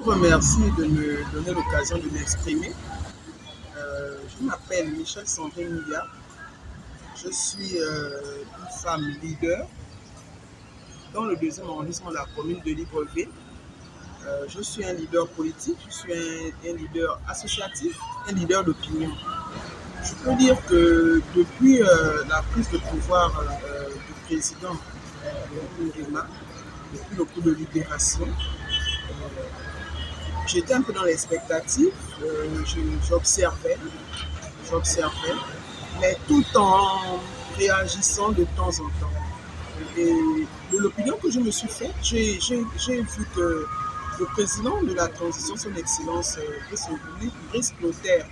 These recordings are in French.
vous remercie de me donner l'occasion de m'exprimer. Je m'appelle Michel Sandrine Nia. Je suis une femme leader dans le deuxième arrondissement de la commune de Libreville. Je suis un leader politique, je suis un leader associatif, un leader d'opinion. Je peux dire que depuis la prise de pouvoir du président Nkurunziza, depuis le coup de libération, j'étais un peu dans l'expectative, j'observais, mais tout en réagissant de temps en temps. Et de l'opinion que je me suis faite, j'ai vu que le président de la transition, son excellence Brice Clotaire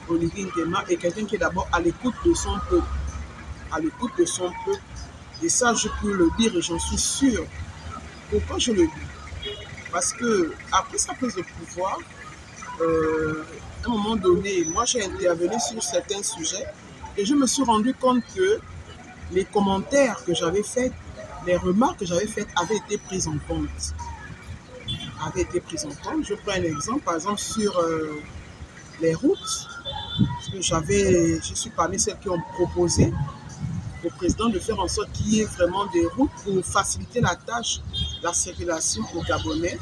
Oligui Nguema, est quelqu'un qui est d'abord à l'écoute de son peuple. À l'écoute de son peuple. Et ça, je peux le dire et j'en suis sûr. Pourquoi je le dis? Parce que après sa prise de pouvoir, à un moment donné, moi j'ai intervenu sur certains sujets et je me suis rendu compte que les commentaires que j'avais faits, les remarques que j'avais faites avaient été prises en compte. Je prends un exemple, par exemple sur les routes. Parce que je suis parmi celles qui ont proposé au président de faire en sorte qu'il y ait vraiment des routes pour faciliter la tâche, la circulation aux Gabonais.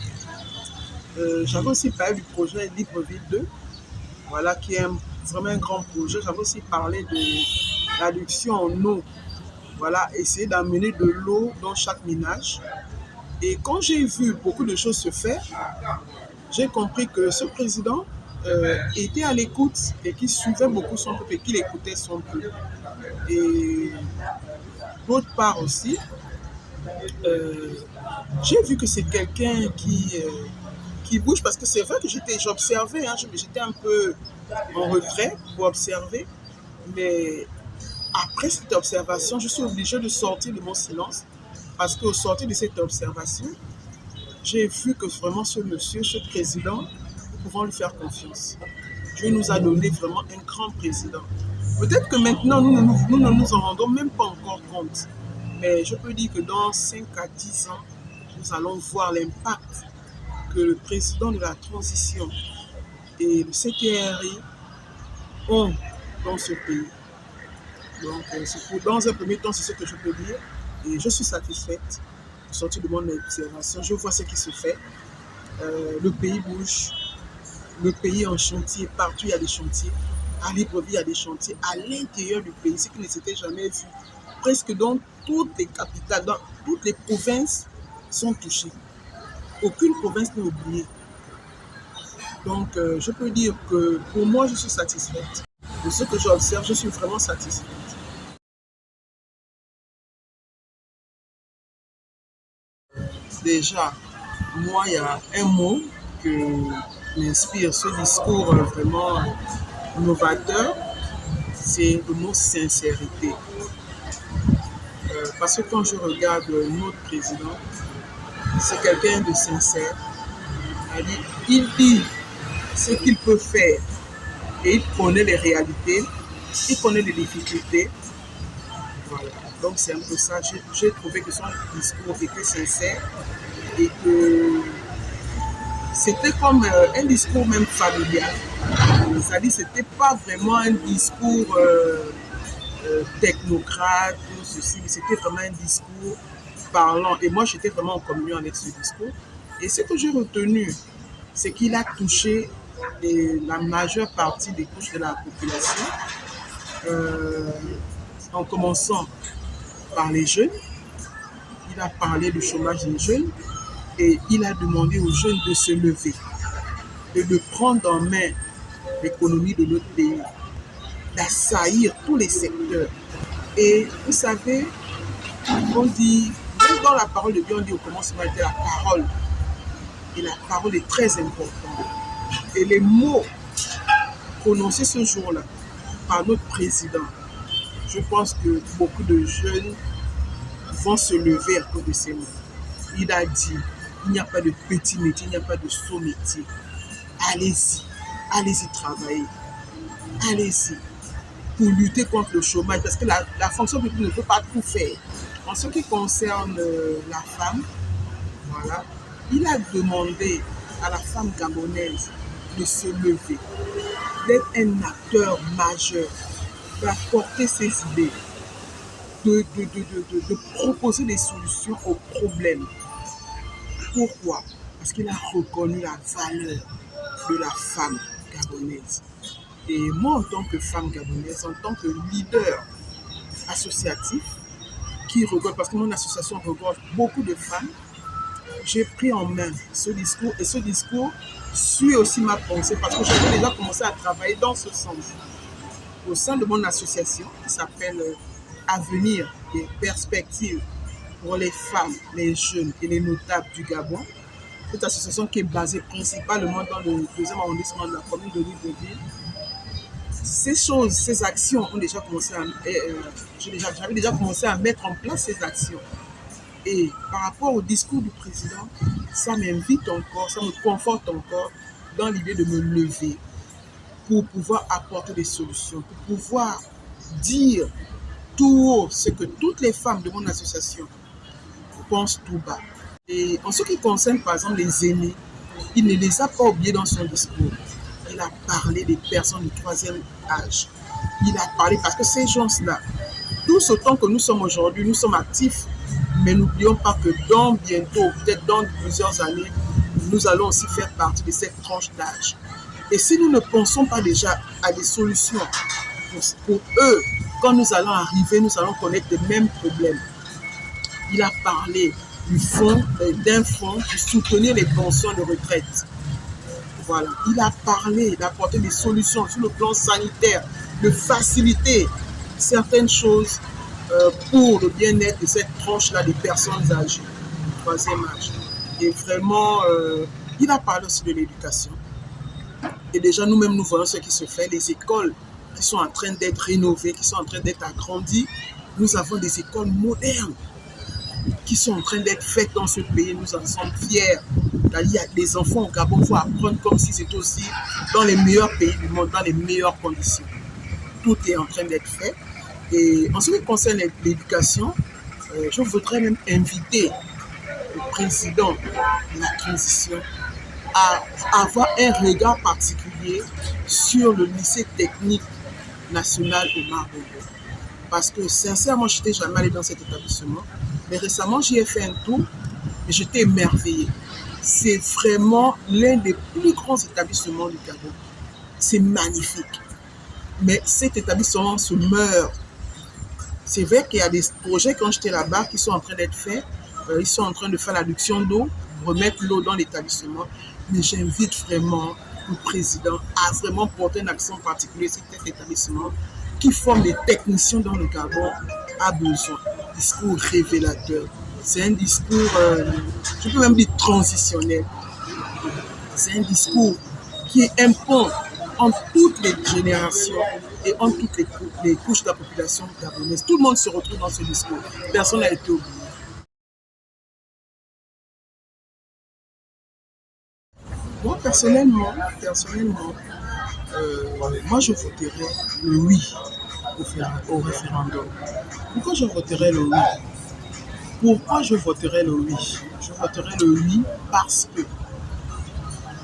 J'avais aussi parlé du projet Libreville 2, voilà, qui est vraiment un grand projet. J'avais aussi parlé de l'adduction en eau, voilà, essayer d'amener de l'eau dans chaque ménage. Et quand j'ai vu beaucoup de choses se faire, j'ai compris que ce président était à l'écoute et qu'il suivait beaucoup son peuple et qu'il écoutait son peuple. Et d'autre part aussi, j'ai vu que c'est quelqu'un qui bouge parce que c'est vrai que j'observais, j'étais un peu en retrait pour observer, mais après cette observation, je suis obligée de sortir de mon silence parce qu'au sortir de cette observation, j'ai vu que vraiment ce monsieur, ce président, nous pouvons lui faire confiance. Dieu nous a donné vraiment un grand président. Peut-être que maintenant, nous ne nous en rendons même pas encore compte. Mais je peux dire que dans 5 à 10 ans, nous allons voir l'impact que le président de la transition et le CTRI ont dans ce pays. Donc, dans un premier temps, c'est ce que je peux dire. Et je suis satisfaite. Sortir de mon observation, je vois ce qui se fait. Le pays bouge. Le pays est en chantier. Partout, il y a des chantiers. À Libreville, il y a des chantiers. À l'intérieur du pays, ce qui ne s'était jamais vu. Presque dans toutes les capitales, dans toutes les provinces sont touchées. Aucune province n'est oubliée. Donc, je peux dire que pour moi, je suis satisfaite. De ce que j'observe, je suis vraiment satisfaite. Déjà, moi, il y a un mot que m'inspire ce discours vraiment novateur, c'est le mot sincérité. Parce que quand je regarde notre président, c'est quelqu'un de sincère. Il dit ce qu'il peut faire et il connaît les réalités, il connaît les difficultés. Voilà. Donc c'est un peu ça. J'ai trouvé que son discours était sincère et que c'était comme un discours même familial. C'est-à-dire c'était pas vraiment un discours technocrate ou ceci, mais c'était vraiment un discours parlant. Et moi, j'étais vraiment en communion avec ce discours. Et ce que j'ai retenu, c'est qu'il a touché la majeure partie des couches de la population, en commençant par les jeunes. Il a parlé du chômage des jeunes et il a demandé aux jeunes de se lever, de prendre en main l'économie de notre pays, d'assaillir tous les secteurs. Et vous savez, on dit, même dans la parole de Dieu, on dit au commencement était la parole. Et la parole est très importante. Et les mots prononcés ce jour-là par notre président, je pense que beaucoup de jeunes vont se lever à cause de ces mots. Il a dit, il n'y a pas de petit métier, il n'y a pas de sot métier. Allez-y, allez-y travailler. Allez-y pour lutter contre le chômage, parce que la fonction publique ne peut pas tout faire. En ce qui concerne la femme, voilà, il a demandé à la femme gabonaise de se lever, d'être un acteur majeur, d'apporter ses idées, de proposer des solutions aux problèmes. Pourquoi? Parce qu'il a reconnu la valeur de la femme gabonaise. Et moi, en tant que femme gabonaise, en tant que leader associatif, qui regorge, parce que mon association regorge beaucoup de femmes, j'ai pris en main ce discours et ce discours suit aussi ma pensée parce que j'avais déjà commencé à travailler dans ce sens au sein de mon association qui s'appelle Avenir et Perspectives pour les femmes, les jeunes et les notables du Gabon. Cette association qui est basée principalement dans le 2e arrondissement de la commune de Libreville. Ces choses, ces actions ont déjà commencé à... j'avais déjà commencé à mettre en place ces actions. Et par rapport au discours du président, ça m'invite encore, ça me conforte encore dans l'idée de me lever pour pouvoir apporter des solutions, pour pouvoir dire tout haut ce que toutes les femmes de mon association pensent tout bas. Et en ce qui concerne par exemple les aînés, il ne les a pas oubliés dans son discours. Il a parlé des personnes du 3e âge. Il a parlé parce que ces gens-là, tous autant que nous sommes aujourd'hui, nous sommes actifs, mais n'oublions pas que dans bientôt, peut-être dans plusieurs années, nous allons aussi faire partie de cette tranche d'âge. Et si nous ne pensons pas déjà à des solutions pour eux, quand nous allons arriver, nous allons connaître les mêmes problèmes. Il a parlé d'un fonds pour soutenir les pensions de retraite. Voilà. Il a parlé d'apporter des solutions sur le plan sanitaire, de faciliter certaines choses pour le bien-être de cette tranche-là des personnes âgées, du 3e âge. Et vraiment, il a parlé aussi de l'éducation. Et déjà, nous-mêmes, nous voyons ce qui se fait. Les écoles qui sont en train d'être rénovées, qui sont en train d'être agrandies. Nous avons des écoles modernes qui sont en train d'être faites dans ce pays. Nous en sommes fiers. Les enfants au Gabon vont apprendre comme s'ils étaient aussi dans les meilleurs pays du monde, dans les meilleures conditions. Tout est en train d'être fait. Et en ce qui concerne l'éducation, je voudrais même inviter le président de la transition à avoir un regard particulier sur le lycée technique national au Maroc. Parce que sincèrement, je n'étais jamais allé dans cet établissement. Mais récemment, j'y ai fait un tour et j'étais émerveillé. C'est vraiment l'un des plus grands établissements du Gabon. C'est magnifique. Mais cet établissement se meurt. C'est vrai qu'il y a des projets quand j'étais là-bas qui sont en train d'être faits. Ils sont en train de faire l'adduction d'eau, remettre l'eau dans l'établissement. Mais j'invite vraiment le président à vraiment porter un accent particulier sur cet établissement qui forme des techniciens dans le Gabon a besoin. Discours révélateur. C'est un discours, je peux même dire transitionnel. C'est un discours qui est un pont entre toutes les générations et entre toutes les couches de la population gabonaise. Tout le monde se retrouve dans ce discours. Personne n'a été oublié. Moi, personnellement, moi, je voterai le oui au référendum. Pourquoi je voterai le oui? Pourquoi je voterai le oui? Je voterai le oui parce que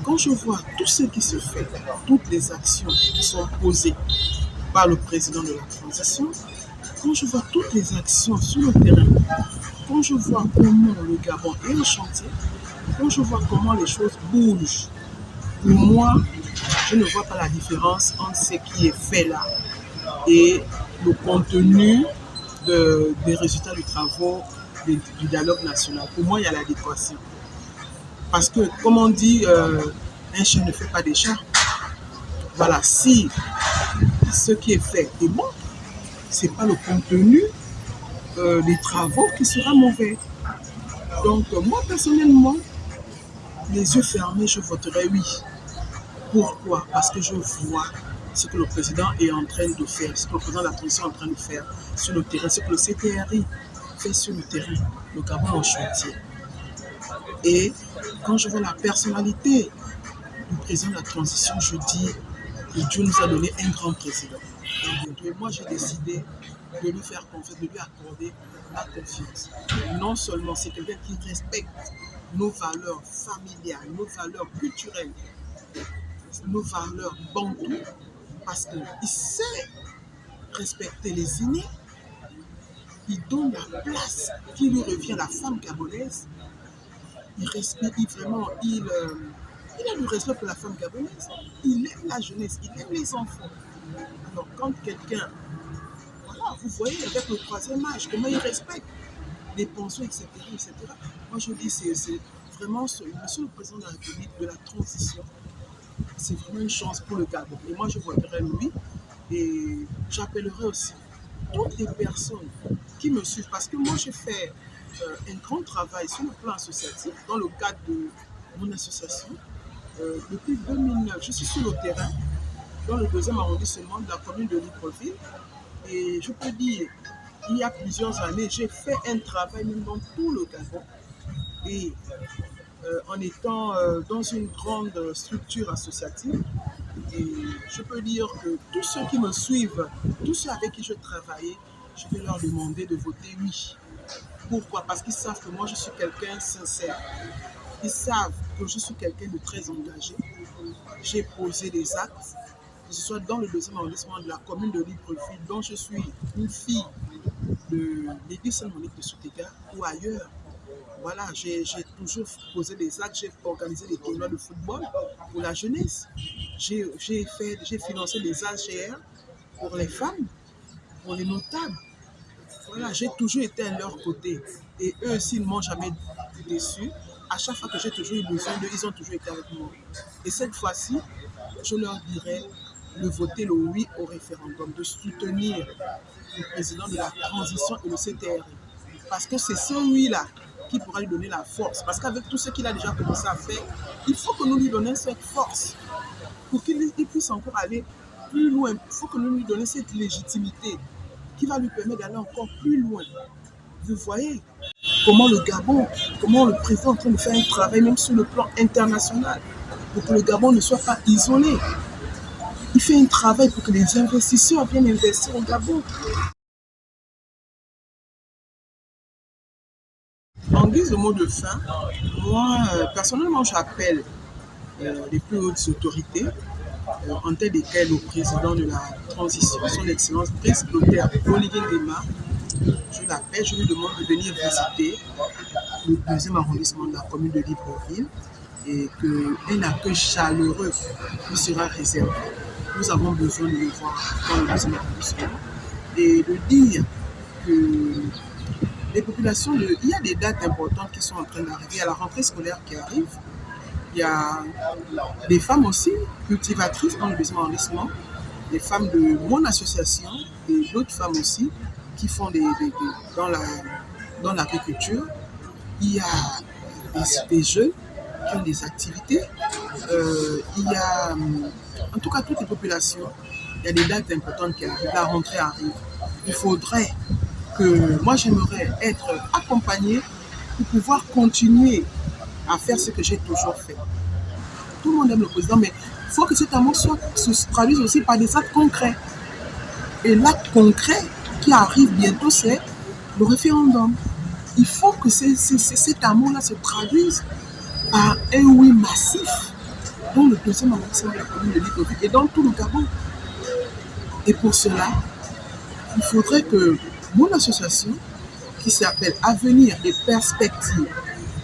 quand je vois tout ce qui se fait, toutes les actions qui sont posées par le président de la transition, quand je vois toutes les actions sur le terrain, quand je vois comment le Gabon est en chantier, quand je vois comment les choses bougent, pour moi, je ne vois pas la différence entre ce qui est fait là et le contenu des résultats du travaux du dialogue national. Pour moi, il y a l'adéquation. Parce que, comme on dit, un chien ne fait pas des chats. Voilà, si ce qui est fait est bon, ce n'est pas le contenu des travaux qui sera mauvais. Donc, moi, personnellement, les yeux fermés, je voterai oui. Pourquoi? Parce que je vois ce que le président est en train de faire, ce que le président de la transition est en train de faire sur le terrain, ce que le CTRI fait sur le terrain, le Gabon en chantier. Et quand je vois la personnalité du président de la transition, je dis Et Dieu nous a donné un grand président. Et moi, j'ai décidé de lui faire confiance, de lui accorder ma confiance. Non seulement c'est quelqu'un qui respecte nos valeurs familiales, nos valeurs culturelles, nos valeurs bantoues, parce qu'il sait respecter les aînés, il donne la place qui lui revient à la femme gabonaise. Il respecte, il a du respect pour la femme gabonaise. Il aime la jeunesse, il aime les enfants. Alors quand quelqu'un, voilà, vous voyez avec le troisième âge, comment il respecte les pensions, etc., etc. Moi je dis, c'est vraiment monsieur le président de la République de la transition. C'est vraiment une chance pour le Gabon. Et moi je voterai lui et j'appellerai aussi toutes les personnes qui me suivent, parce que moi j'ai fait un grand travail sur le plan associatif dans le cadre de mon association. Depuis 2009, je suis sur le terrain dans le 2e arrondissement de la commune de Libreville. Et je peux dire, il y a plusieurs années, j'ai fait un travail même dans tout le Gabon. Et en étant dans une grande structure associative, et je peux dire que tous ceux qui me suivent, tous ceux avec qui je travaillais, je vais leur demander de voter oui. Pourquoi? Parce qu'ils savent que moi je suis quelqu'un sincère. Ils savent que je suis quelqu'un de très engagé. J'ai posé des actes, que ce soit dans le 2e arrondissement de la commune de Libreville, dont je suis une fille de l'église Saint-Monique de Soutega ou ailleurs. Voilà, j'ai toujours posé des actes, j'ai organisé des tournois de football pour la jeunesse. J'ai financé des AGR pour les femmes, pour les notables. Voilà, j'ai toujours été à leur côté. Et eux aussi ne m'ont jamais déçu. À chaque fois que j'ai toujours eu besoin d'eux, ils ont toujours été avec moi. Et cette fois-ci, je leur dirais de voter le oui au référendum, de soutenir le président de la transition et le CTR. Parce que c'est ce oui-là qui pourra lui donner la force. Parce qu'avec tout ce qu'il a déjà commencé à faire, il faut que nous lui donnions cette force pour qu'il puisse encore aller plus loin. Il faut que nous lui donnions cette légitimité qui va lui permettre d'aller encore plus loin. Vous voyez comment le Gabon, comment le président est en train de faire un travail même sur le plan international pour que le Gabon ne soit pas isolé. Il fait un travail pour que les investisseurs viennent investir au Gabon. En guise de mot de fin, moi, personnellement, j'appelle les plus hautes autorités, en tête desquelles le président de la transition, son excellence Brice Clotaire Olivier Ndema. Je l'appelle, je lui demande de venir visiter le 2e arrondissement de la commune de Libreville et qu'un accueil chaleureux lui sera réservé. Nous avons besoin de le voir dans le 2e arrondissement et de dire que les populations, il y a des dates importantes qui sont en train d'arriver. Il y a la rentrée scolaire qui arrive. Il y a des femmes aussi cultivatrices dans le 2e arrondissement, des femmes de mon association et d'autres femmes aussi qui font dans l'agriculture. Il y a des jeunes qui ont des activités. Il y a, en tout cas, toutes les populations. Il y a des dates importantes qui arrivent. La rentrée arrive. Il faudrait que moi, j'aimerais être accompagnée pour pouvoir continuer à faire ce que j'ai toujours fait. Tout le monde aime le président, mais il faut que cet amour se traduise aussi par des actes concrets. Et l'acte concret qui arrive bientôt, c'est le référendum. Il faut que cet amour-là se traduise par un oui massif dans le 2e arrondissement de la commune de Libreville et dans tout le Gabon. Et pour cela, il faudrait que mon association, qui s'appelle Avenir et Perspectives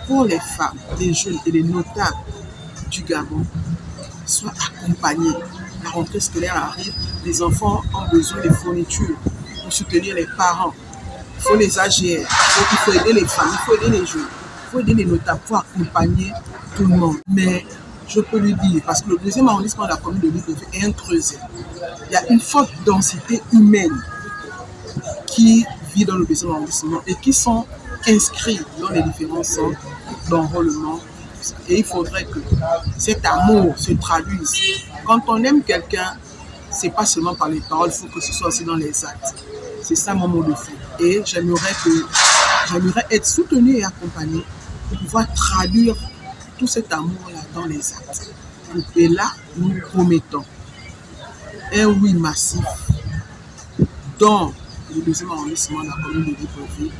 pour les femmes, les jeunes et les notables du Gabon, soit accompagnée. La rentrée scolaire arrive, les enfants ont besoin de fournitures pour soutenir les parents. Il faut les AGR, il faut aider les femmes, il faut aider les jeunes, il faut aider les notables pour accompagner tout le monde. Mais je peux lui dire, parce que le 2e arrondissement de la commune de Libreville est un creuset. Il y a une forte densité humaine qui vit dans le 2e arrondissement et qui sont inscrits dans les différents centres d'enrôlement. Et il faudrait que cet amour se traduise. Quand on aime quelqu'un, ce n'est pas seulement par les paroles, il faut que ce soit aussi dans les actes. C'est ça mon mot de fin. Et j'aimerais être soutenue et accompagnée pour pouvoir traduire tout cet amour-là dans les actes. Et là, nous promettons un oui massif dans le deuxième arrondissement de la commune de Libreville